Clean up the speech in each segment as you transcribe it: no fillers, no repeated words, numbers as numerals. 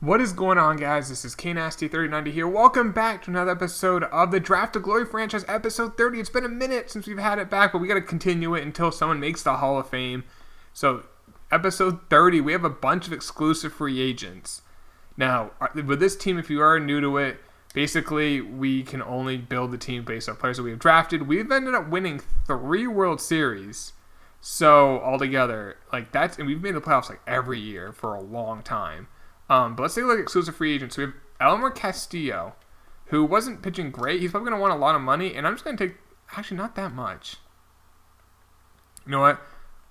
What is going on, guys? This is KNasty3090 here. Welcome back to another episode of the Draft to Glory franchise, episode 30. It's been a minute since we've had it back, but we got to continue it until someone makes the Hall of Fame. So, episode 30, we have a bunch of exclusive free agents. Now, with this team, if you are new to it, basically we can only build the team based on players that we have drafted. We've ended up winning 3 World Series. So, altogether, and we've made the playoffs every year for a long time. But let's take a look at exclusive free agents. So we have Elmer Castillo, who wasn't pitching great. He's probably going to want a lot of money, and I'm just going to take, actually not that much. You know what?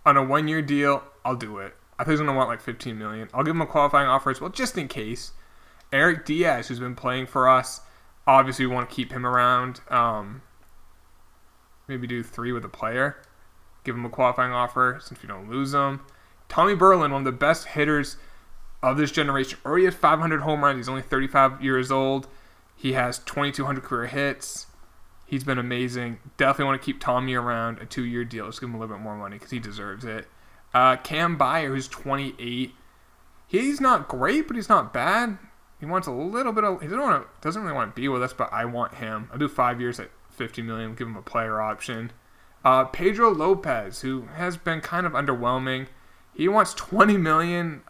On a 1-year deal, I'll do it. I think he's going to want $15 million. I'll give him a qualifying offer as well, just in case. Eric Diaz, who's been playing for us, obviously we want to keep him around. Maybe do 3 with a player. Give him a qualifying offer since we don't lose him. Tommy Berlin, one of the best hitters of this generation, already has 500 home runs. He's only 35 years old. He has 2,200 career hits. He's been amazing. Definitely want to keep Tommy around. A 2-year deal. Let's give him a little bit more money because he deserves it. Cam Byer, who's 28. He's not great, but he's not bad. He wants a little bit of. He doesn't really want to be with us, but I want him. I'll do 5 years at $50 million. Give him a player option. Pedro Lopez, who has been kind of underwhelming. He wants $20 million.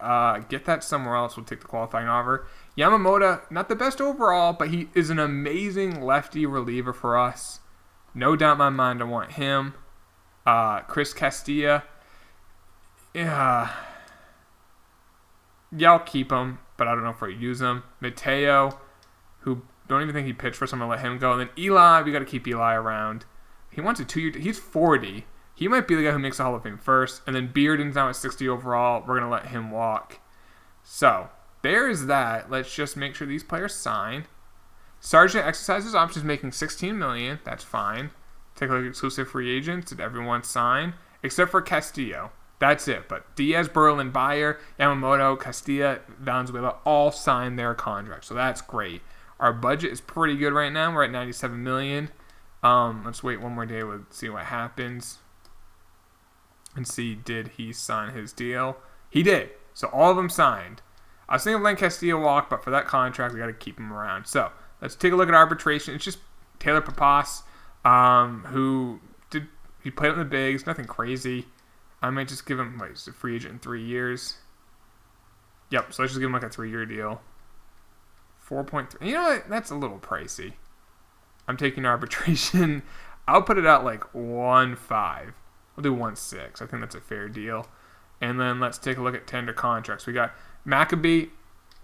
Get that somewhere else. We'll take the qualifying offer. Yamamoto, not the best overall, but he is an amazing lefty reliever for us. No doubt in my mind I want him. Chris Castilla. Yeah, I'll keep him, but I don't know if we'll use him. Mateo, who don't even think he pitched for us. I'm going to let him go. And then Eli, we got to keep Eli around. He wants a 2-year. He's 40. He might be the guy who makes the Hall of Fame first. And then Bearden's now at 60 overall. We're going to let him walk. So, there is that. Let's just make sure these players sign. Sargent exercises options making $16 million. That's fine. Take a look at exclusive free agents. Did everyone sign? Except for Castillo. That's it. But Diaz, Berlin, Byer, Yamamoto, Castilla, Valenzuela all signed their contract. So that's great. Our budget is pretty good right now. We're at $97 million. Let's wait one more day. We'll see what happens. And see, did he sign his deal? He did. So all of them signed. I was thinking of letting Castillo walk, but for that contract, we got to keep him around. So let's take a look at arbitration. It's just Taylor Papas, he played in the bigs, nothing crazy. I might just give him he's a free agent in 3 years. Yep. So let's just give him a 3-year deal. 4.3. You know what? That's a little pricey. I'm taking arbitration. I'll put it out 1.5. We'll do 1.6. I think that's a fair deal. And then let's take a look at tender contracts. We got Maccabee.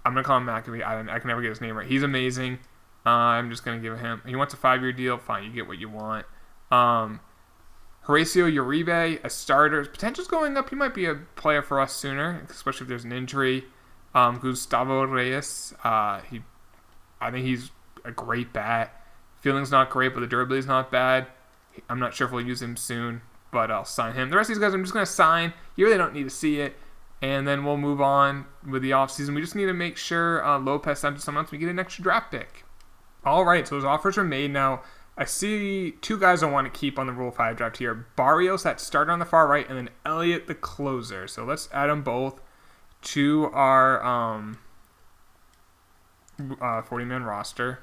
I'm going to call him Maccabee. I can never get his name right. He's amazing. I'm just going to give him. He wants a 5-year deal. Fine, you get what you want. Horacio Uribe, a starter. His potential's going up. He might be a player for us sooner, especially if there's an injury. Gustavo Reyes. I think he's a great bat. Feeling's not great, but the durability's not bad. I'm not sure if we'll use him soon, but I'll sign him. The rest of these guys I'm just going to sign. You really don't need to see it. And then we'll move on with the offseason. We just need to make sure Lopez signs with someone else. We get an extra draft pick. All right, so those offers are made. Now, I see 2 guys I want to keep on the Rule 5 draft here. Barrios, that starter on the far right, and then Elliott, the closer. So let's add them both to our 40-man roster.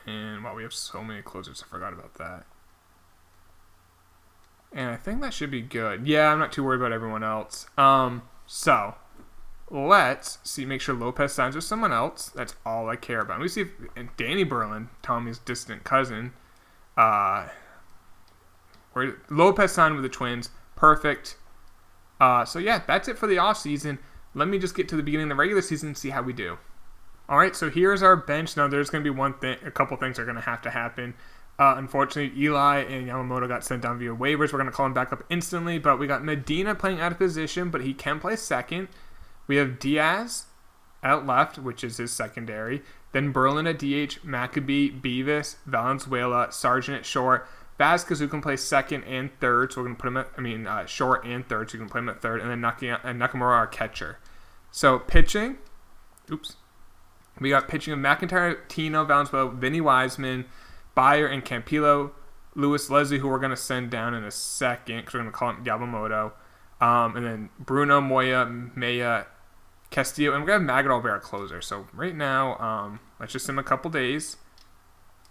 And, wow, we have so many closers. I forgot about that. And I think that should be good. Yeah, I'm not too worried about everyone else. So, let's see. Make sure Lopez signs with someone else. That's all I care about. Let me see if Danny Berlin, Tommy's distant cousin, Lopez signed with the Twins. Perfect. So, yeah, that's it for the offseason. Let me just get to the beginning of the regular season and see how we do. All right, so here's our bench. Now, there's going to be a couple things are going to have to happen. Unfortunately, Eli and Yamamoto got sent down via waivers. We're going to call him back up instantly, but we got Medina playing out of position, but he can play second. We have Diaz at left, which is his secondary. Then Berlin at DH, Maccabee, Beavis, Valenzuela, Sargent at short, Vasquez, who can play second and third, so we're going to put him at, short and third, so you can play him at third, and then Nakamura, our catcher. So, pitching, we got pitching of McIntyre, Tino, Valenzuela, Vinny Wiseman, Byer, and Campillo, Lewis Leslie, who we're going to send down in a second, because we're going to call him Yamamoto, and then Bruno, Moya, Maya, Castillo, and we're going to have Magadol be our closer. So right now, let's just send him a couple days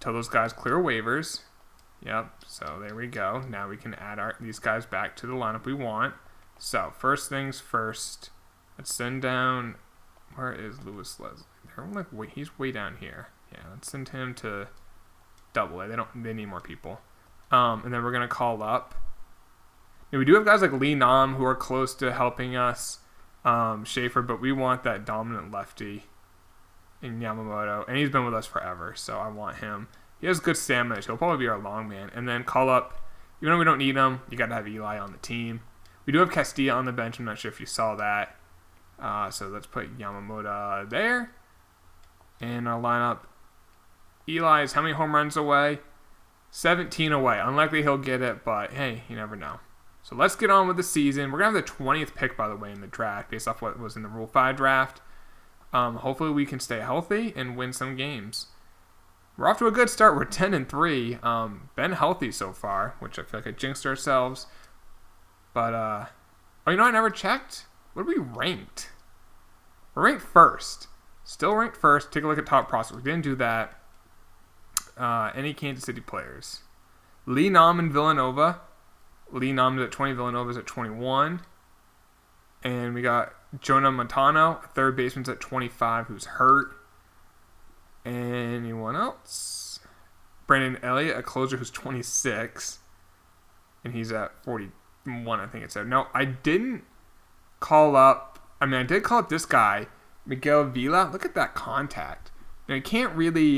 till those guys clear waivers. Yep, so there we go. Now we can add these guys back to the lineup we want. So first things first, let's send down, where is Lewis Leslie? They're like, he's way down here. Yeah, let's send him to AA. They need more people. And then we're going to call up. And we do have guys like Lee Nam who are close to helping us, Schaefer, but we want that dominant lefty in Yamamoto, and he's been with us forever, so I want him. He has good stamina, so he'll probably be our long man. And then call up, even though we don't need him, you got to have Eli on the team. We do have Castilla on the bench. I'm not sure if you saw that. So let's put Yamamoto there. And I'll line up Eli is how many home runs away? 17 away. Unlikely he'll get it, but hey, you never know. So let's get on with the season. We're going to have the 20th pick, by the way, in the draft, based off what was in the Rule 5 draft. Hopefully we can stay healthy and win some games. We're off to a good start. We're 10-3. Been healthy so far, which I feel like I jinxed ourselves. But, oh, you know, I never checked. What are we ranked? We're ranked first. Still ranked first. Take a look at top prospects. We didn't do that. Any Kansas City players. Lee Nam and Villanova. Lee Nam is at 20. Villanova's at 21. And we got Jonah Montano, third baseman's at 25, who's hurt. Anyone else? Brandon Elliott, a closer who's 26. And he's at 41, I think it said. No, I didn't call up. I mean, I did call up this guy, Miguel Vila. Look at that contact. Now, he can't really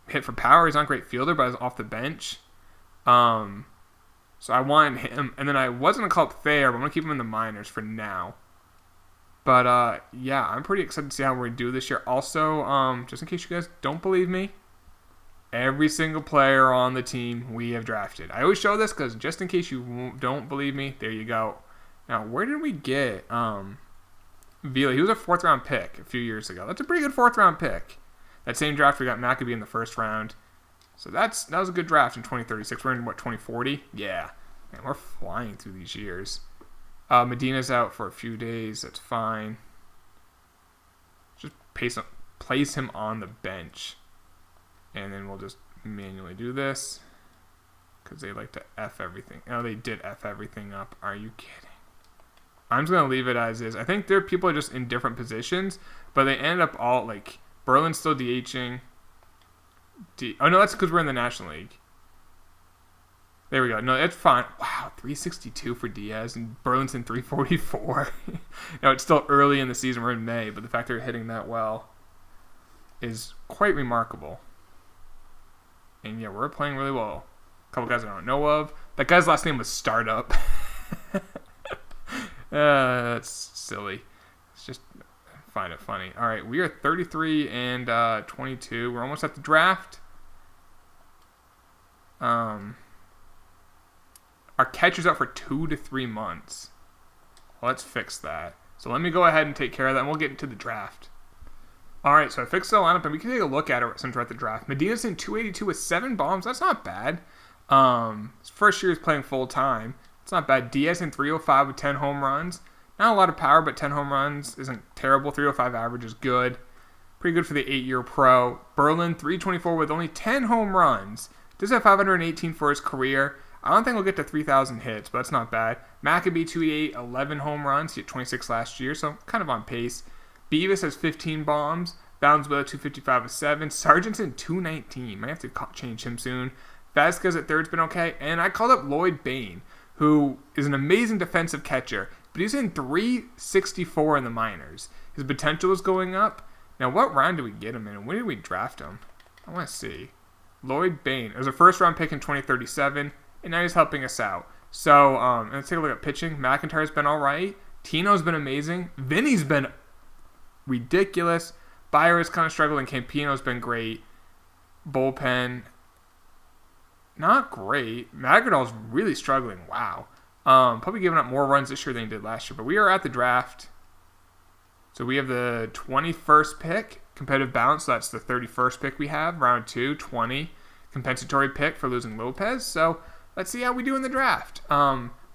hit for power. He's not a great fielder, but he's off the bench. So I wanted him. And then I was going to call up Thayer, but I'm going to keep him in the minors for now. But, yeah, I'm pretty excited to see how we do this year. Also, just in case you guys don't believe me, every single player on the team we have drafted. I always show this because just in case you don't believe me, there you go. Now, where did we get Vila? He was a 4th-round pick a few years ago. That's a pretty good 4th-round pick. That same draft, we got Maccabee in the 1st round. So that was a good draft in 2036. We're in, 2040? Yeah. Man, we're flying through these years. Medina's out for a few days. That's fine. Just place him on the bench. And then we'll just manually do this. Because they like to F everything. Oh, they did F everything up. Are you kidding? I'm just going to leave it as is. I think people are just in different positions. But they end up all, like, Berlin's still DHing. Oh, no, that's because we're in the National League. There we go. No, it's fine. Wow, 362 for Diaz, and Burlington 344. Now, it's still early in the season. We're in May, but the fact they're hitting that well is quite remarkable. And, yeah, we're playing really well. A couple guys I don't know of. That guy's last name was Startup. That's silly. It's just find it funny. All right, we are 33 and 22. We're almost at the draft. Our catcher's out for 2 to 3 months. Well, let's fix that. So let me go ahead and take care of that, and we'll get into the draft. All right, so I fixed the lineup, and we can take a look at it since we're at the draft. Medina's in 282 with 7 bombs. That's not bad. His first year is playing full-time. It's not bad. Diaz in 305 with 10 home runs. Not a lot of power, but 10 home runs isn't terrible. 305 average is good. Pretty good for the 8-year pro. Berlin, 324 with only 10 home runs. Does have 518 for his career. I don't think we'll get to 3,000 hits, but that's not bad. Maccabee, 288, 11 home runs. He had 26 last year, so kind of on pace. Beavis has 15 bombs. Valenzuela, 255 with 7. Sargent's 219. Might have to change him soon. Vasquez at third's been okay. And I called up Lloyd Bain, who is an amazing defensive catcher, but he's in 364 in the minors. His potential is going up. Now, what round did we get him in? When did we draft him? I want to see. Lloyd Bain. It was a 1st-round pick in 2037. And now he's helping us out. So, let's take a look at pitching. McIntyre's been all right. Tino's been amazing. Vinny's been ridiculous. Bayer is kind of struggling. Campino's been great. Bullpen, not great. Magradal's really struggling. Wow. Probably giving up more runs this year than he did last year. But we are at the draft. So we have the 21st pick. Competitive balance. So that's the 31st pick we have. Round 2, 20. Compensatory pick for losing Lopez. So let's see how we do in the draft.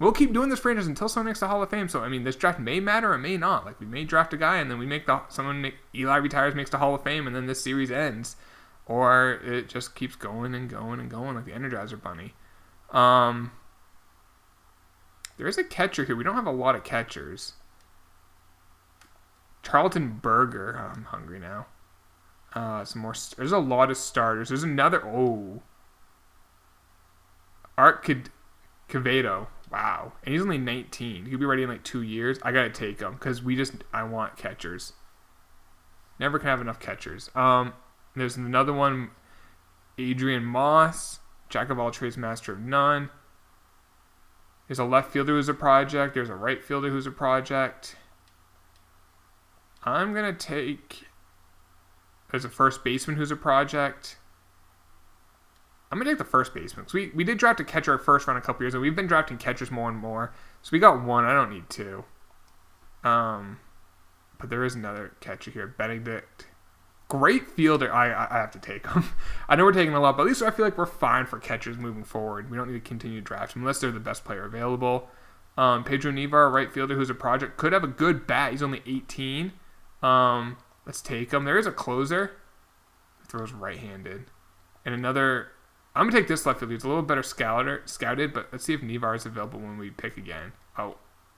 we'll keep doing this franchise until someone makes the Hall of Fame. So, I mean, this draft may matter or may not. Like, we may draft a guy and then we make Eli retires, makes the Hall of Fame, and then this series ends. Or it just keeps going and going and going like the Energizer Bunny. There is a catcher here. We don't have a lot of catchers. Charlton Berger. Oh, I'm hungry now. Some more. There's a lot of starters. There's another. Oh. Art Quevedo. Wow. And he's only 19. He could be ready in like 2 years. I got to take him because I want catchers. Never can have enough catchers. There's another one. Adrian Moss. Jack of all trades, master of none. There's a left fielder who's a project. There's a right fielder who's a project. I'm going to take... There's a first baseman who's a project. I'm going to take the first baseman. Because we did draft a catcher our first round a couple years ago. We've been drafting catchers more and more. So we got one. I don't need two. But there is another catcher here. Benedict. Great fielder. I have to take him. I know we're taking a lot, but at least I feel like we're fine for catchers moving forward. We don't need to continue to draft them unless they're the best player available. Pedro Nevar, right fielder who's a project. Could have a good bat. He's only 18. Let's take him. There is a closer who throws right-handed. And another... I'm going to take this left fielder. He's a little better scouted, but let's see if Nevar is available when we pick again. Oh,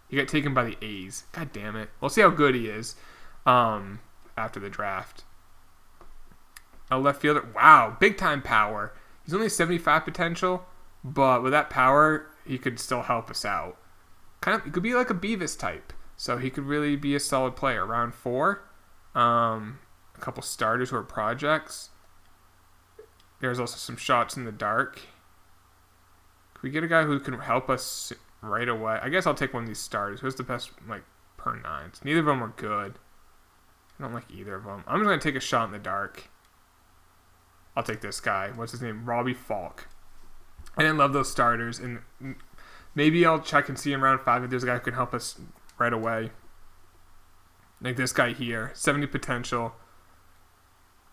he got taken by the A's. God damn it. We'll see how good he is after the draft. A left fielder. Wow, big-time power. He's only 75 potential, but with that power, he could still help us out. He could be like a Beavis type, so he could really be a solid player. Round 4, a couple starters who are projects. There's also some shots in the dark. Can we get a guy who can help us right away? I guess I'll take one of these starters. Who's the best, per nines? Neither of them are good. I don't like either of them. I'm just going to take a shot in the dark. I'll take this guy. What's his name? Robbie Falk. I didn't love those starters, and maybe I'll check and see in round 5 if there's a guy who can help us right away. Like this guy here. 70 potential.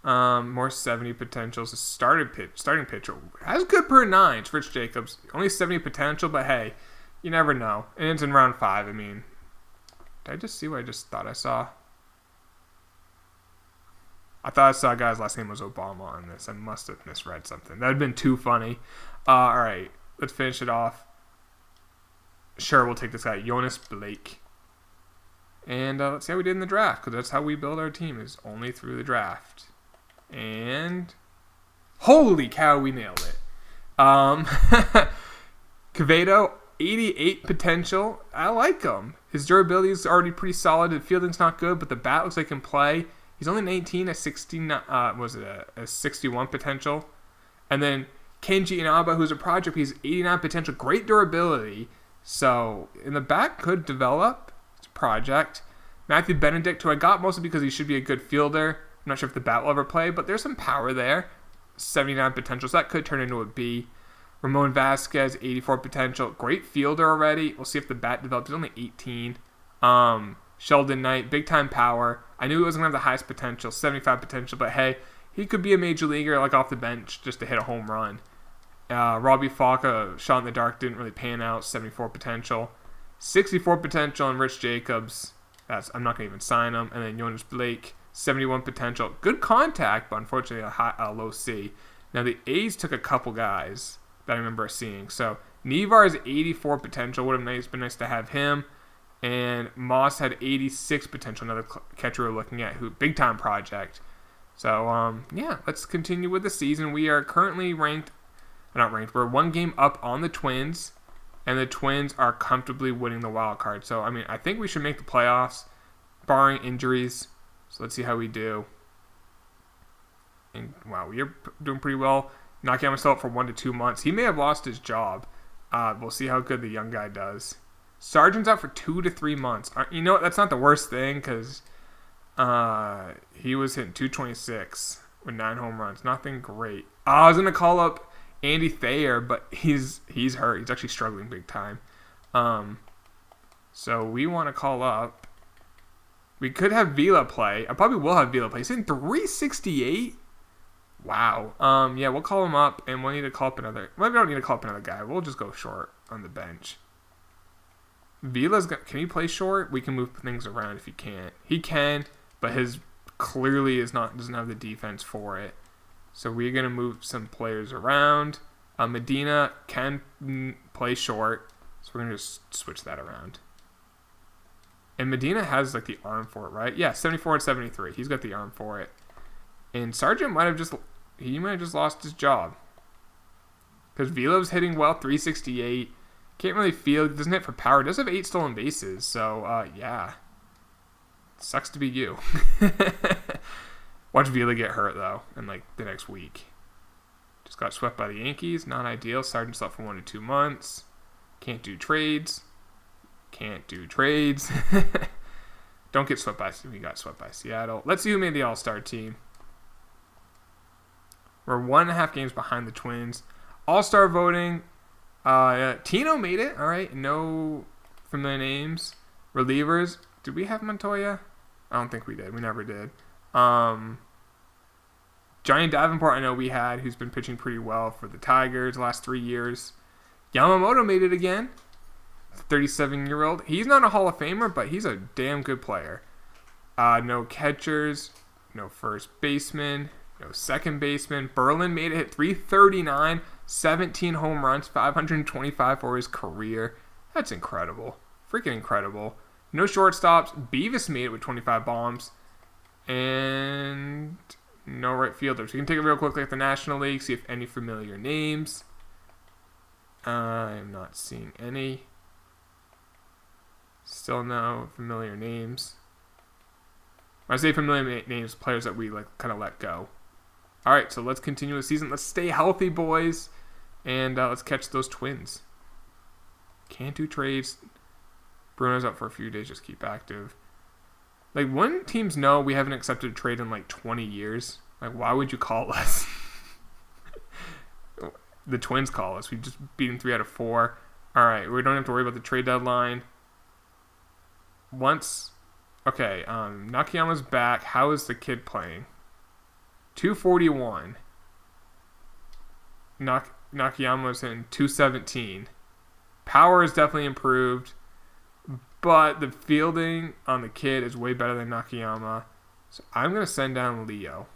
More 70 potentials. Starting pitcher. Has good per nines. Rich Jacobs. Only 70 potential, but hey, you never know. And it's in round 5. I mean, did I just see what I just thought I saw? I thought I saw a guy's last name was Obama on this. I must have misread something. That would have been too funny. All right, let's finish it off. Sure, we'll take this guy, Jonas Blake. And let's see how we did in the draft, because that's how we build our team, is only through the draft. And holy cow, we nailed it. Quevedo, 88 potential. I like him. His durability is already pretty solid. The fielding's not good, but the bat looks like he can play. He's only 19, a 61 potential. And then Kenji Inaba, who's a project, he's 89 potential, great durability. So in the back could develop. It's a project. Matthew Benedict, who I got mostly because he should be a good fielder. I'm not sure if the bat will ever play, but there's some power there. 79 potential, so that could turn into a B. Ramon Vasquez, 84 potential, great fielder already. We'll see if the bat develops. He's only 18. Sheldon Knight, big time power. I knew he wasn't going to have the highest potential, 75 potential, but hey, he could be a major leaguer like off the bench just to hit a home run. Robbie Falk, shot in the dark, didn't really pan out, 74 potential. 64 potential and Rich Jacobs. I'm not going to even sign him. And then Jonas Blake, 71 potential. Good contact, but unfortunately a low C. Now the A's took a couple guys that I remember seeing. So Nevar is 84 potential. Would have been nice to have him. And Moss had 86 potential, another catcher we're looking at, who big time project. So yeah, let's continue with the season. We are currently not ranked. We're one game up on the Twins, and the Twins are comfortably winning the wild card. So I mean, I think we should make the playoffs, barring injuries. So let's see how we do. And wow, we're doing pretty well. Knocking myself out for 1 to 2 months. He may have lost his job. We'll see how good the young guy does. Sargent's out for 2 to 3 months. You know what? That's not the worst thing because he was hitting 226 with 9 home runs. Nothing great. I was gonna call up Andy Thayer, but he's hurt. He's actually struggling big time. So we want to call up. We could have Vila play. I probably will have Vila play. He's hitting 368. Wow. Yeah, we'll call him up, and we'll need to call up another. Maybe we don't need to call up another guy. We'll just go short on the bench. Can he play short? We can move things around if he can't. He can, but his clearly doesn't have the defense for it. So we're gonna move some players around. Medina can play short, so we're gonna just switch that around. And Medina has like the arm for it, right? Yeah, 74 and 73. He's got the arm for it. And Sargent might have just lost his job. Because Vilo's hitting well, 368. Can't really feel, doesn't hit for power. Does have 8 stolen bases, so yeah. Sucks to be you. Watch Vila get hurt though in like the next week. Just got swept by the Yankees, not ideal. Sargent's out for 1 to 2 months. Can't do trades. Don't get swept by. We got swept by Seattle. Let's see who made the All-Star team. We're 1.5 games behind the Twins. All-Star voting. Tino made it. All right. No familiar names. Relievers. Did we have Montoya? I don't think we did. We never did. Johnny Davenport, I know we had, who's been pitching pretty well for the Tigers the last 3 years. Yamamoto made it again. 37-year-old. He's not a Hall of Famer, but he's a damn good player. No catchers, no first baseman, no second baseman. Berlin made it, hit 339, 17 home runs, 525 for his career. That's incredible. Freaking incredible. No shortstops. Beavis made it with 25 bombs. And no right fielders. We can take a real quick look at the National League, see if any familiar names. I'm not seeing any. Still no familiar names. When I say familiar names, players that we like kind of let go. All right, so let's continue the season. Let's stay healthy, boys, and let's catch those Twins. Can't do trades. Bruno's out for a few days. Just keep active. Like, when teams know we haven't accepted a trade in like 20 years, like, why would you call us? The Twins call us. We just beat them 3 out of 4. All right, we don't have to worry about the trade deadline. Nakayama's back. How is the kid playing? 241. Nakayama's in 217. Power is definitely improved, but the fielding on the kid is way better than Nakayama. So I'm going to send down Leo.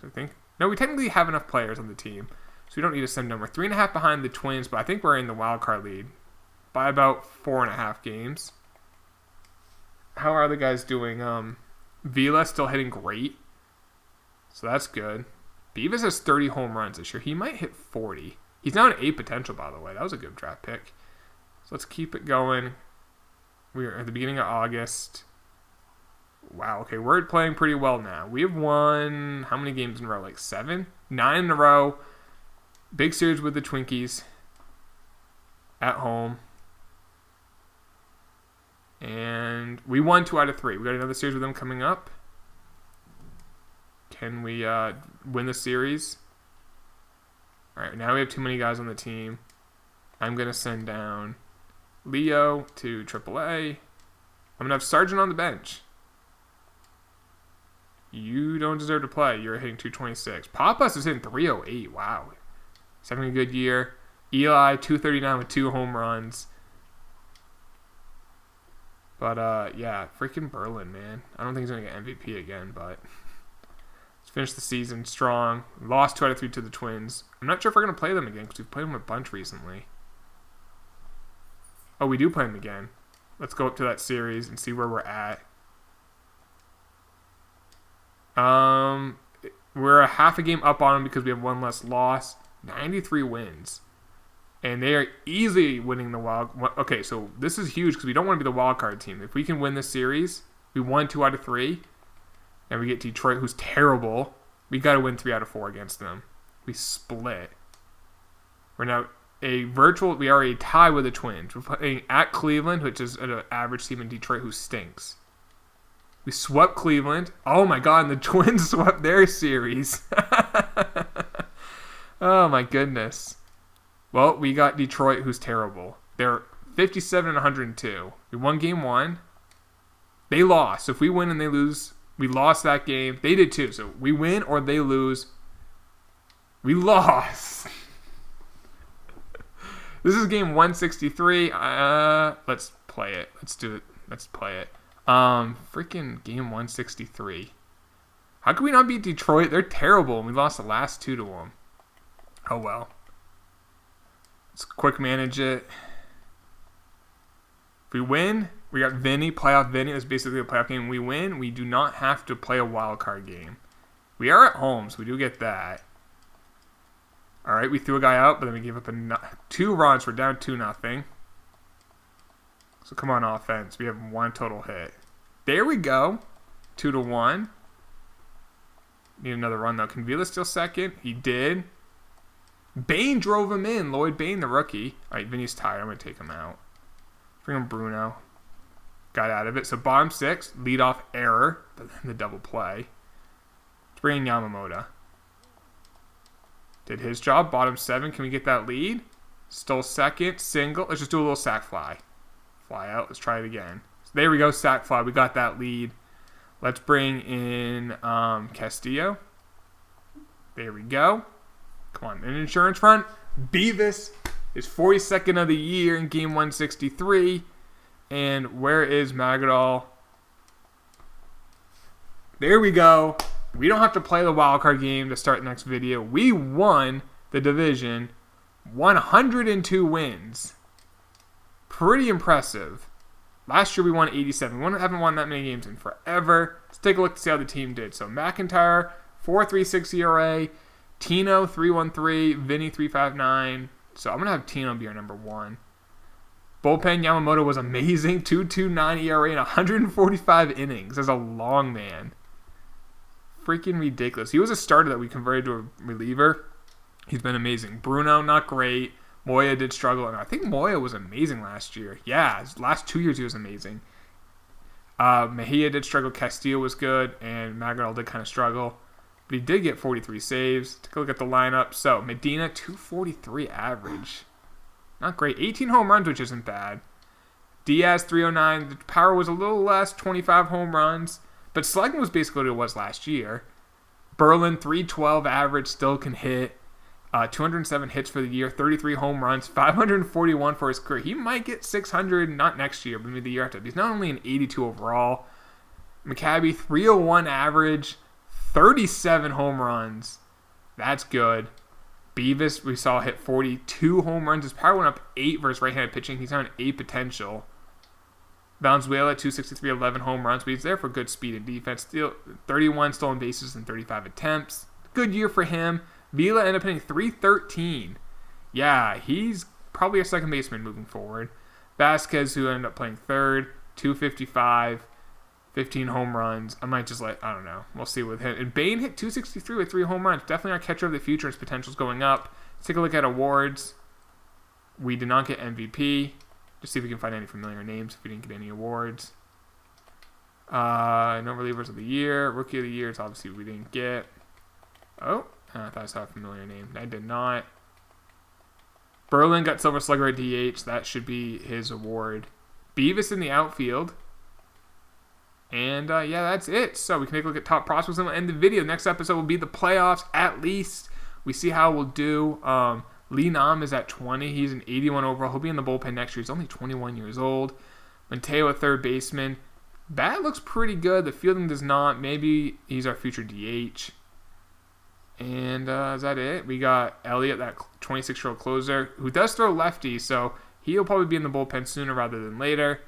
We technically have enough players on the team, so we don't need to send down. We're 3.5 behind the Twins, but I think we're in the wild card lead by about 4.5 games. How are the guys doing? Vila still hitting great, so that's good. Beavis has 30 home runs this year. He might hit 40. He's now an A potential, by the way. That was a good draft pick. So let's keep it going. We are at the beginning of August. Wow, okay, we're playing pretty well now. We have won how many games in a row? Like 7? 9 in a row. Big series with the Twinkies at home. And we won 2 out of 3. We got another series with them coming up. Can we win the series? All right, now we have too many guys on the team. I'm going to send down Leo to AAA. I'm going to have Sargent on the bench. You don't deserve to play. You're hitting 226. Papas is hitting 308. Wow. He's having a good year. Eli, 239 with 2 home runs. But, yeah, freaking Berlin, man. I don't think he's going to get MVP again, but let's finish the season strong. Lost 2 out of 3 to the Twins. I'm not sure if we're going to play them again because we've played them a bunch recently. Oh, we do play them again. Let's go up to that series and see where we're at. We're a half a game up on them because we have 1 less loss. 93 wins. And they are easily winning the wild. Okay, so this is huge because we don't want to be the wild card team. If we can win this series, we won 2 out of 3, and we get Detroit, who's terrible. We got to win 3 out of 4 against them. We split. We're now we are a tie with the Twins. We're playing at Cleveland, which is an average team in Detroit who stinks. We swept Cleveland. Oh my God, and the Twins swept their series. Oh my goodness. Well, we got Detroit, who's terrible. They're 57 and 102. We won game 1. They lost. So if we win and they lose, we lost that game. They did too. So we win or they lose. We lost. This is game 163. Let's play it. Let's do it. Let's play it. Freaking game 163. How could we not beat Detroit? They're terrible, and we lost the last 2 to them. Oh, well. Let's quick manage it. If we win, we got Vinny, playoff Vinny. That's basically a playoff game. We win, we do not have to play a wild card game. We are at home, so we do get that. All right, we threw a guy out, but then we gave up 2 runs. We're down 2-0. So come on, offense. We have 1 total hit. There we go. 2-1. Need another run, though. Can Vila steal second? He did. Bain drove him in. Lloyd Bain, the rookie. All right, Vinny's tired. I'm going to take him out. Bring him Bruno. Got out of it. So bottom 6, leadoff error. But then the double play. Let's bring in Yamamoto. Did his job. Bottom 7. Can we get that lead? Stole second. Single. Let's just do a little sack fly. Fly out. Let's try it again. So there we go. Sack fly. We got that lead. Let's bring in Castillo. There we go. Come on. An insurance front. Beavis is 42nd of the year in game 163. And where is Magadol? There we go. We don't have to play the wildcard game to start the next video. We won the division. 102 wins. Pretty impressive. Last year we won 87. We haven't won that many games in forever. Let's take a look to see how the team did. So McIntyre, 4.36 ERA. Tino, 3.13. Vinny, 3.59. So I'm going to have Tino be our number 1. Bullpen Yamamoto was amazing. 2.29 ERA and 145 innings as a long man. Freaking ridiculous. He was a starter that we converted to a reliever. He's been amazing. Bruno, not great. Moya did struggle, and I think Moya was amazing last year. Yeah, his last 2 years he was amazing. Mejia did struggle. Castillo was good, and Magadol did kind of struggle. But he did get 43 saves. Take a look at the lineup. So, Medina, 243 average. Not great. 18 home runs, which isn't bad. Diaz, 309. The power was a little less, 25 home runs. But slugging was basically what it was last year. Berlin, 312 average, still can hit. 207 hits for the year, 33 home runs, 541 for his career. He might get 600, not next year, but maybe the year after. He's not only an 82 overall. Maccabi, 301 average, 37 home runs. That's good. Beavis, we saw hit 42 home runs. His power went up 8 versus right-handed pitching. He's on 8 potential. Valenzuela, 263, 11 home runs, but he's there for good speed and defense. Still 31 stolen bases and 35 attempts. Good year for him. Vila ended up hitting 313. Yeah, he's probably a second baseman moving forward. Vasquez, who ended up playing third, 255, 15 home runs. I might just I don't know. We'll see with him. And Bain hit 263 with 3 home runs. Definitely our catcher of the future. His potential's going up. Let's take a look at awards. We did not get MVP. Just see if we can find any familiar names if we didn't get any awards. No relievers of the year. Rookie of the year is obviously we didn't get. Oh, I thought I saw a familiar name. I did not. Berlin got Silver Slugger at DH. That should be his award. Beavis in the outfield. And, yeah, that's it. So we can take a look at top prospects and we'll end the video. Next episode will be the playoffs, at least. We see how we'll do. Lee Nam is at 20. He's an 81 overall. He'll be in the bullpen next year. He's only 21 years old. Mateo, a third baseman. Bat looks pretty good. The fielding does not. Maybe he's our future DH. And is that it? We got Elliott, that 26-year-old closer, who does throw lefty, so he'll probably be in the bullpen sooner rather than later.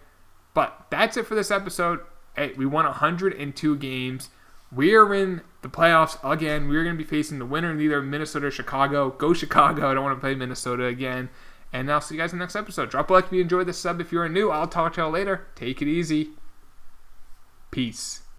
But that's it for this episode. Hey, we won 102 games. We are in the playoffs again. We're going to be facing the winner in either Minnesota or Chicago. Go Chicago. I don't want to play Minnesota again. And I'll see you guys in the next episode. Drop a like if you enjoyed this sub. If you're new, I'll talk to y'all later. Take it easy. Peace.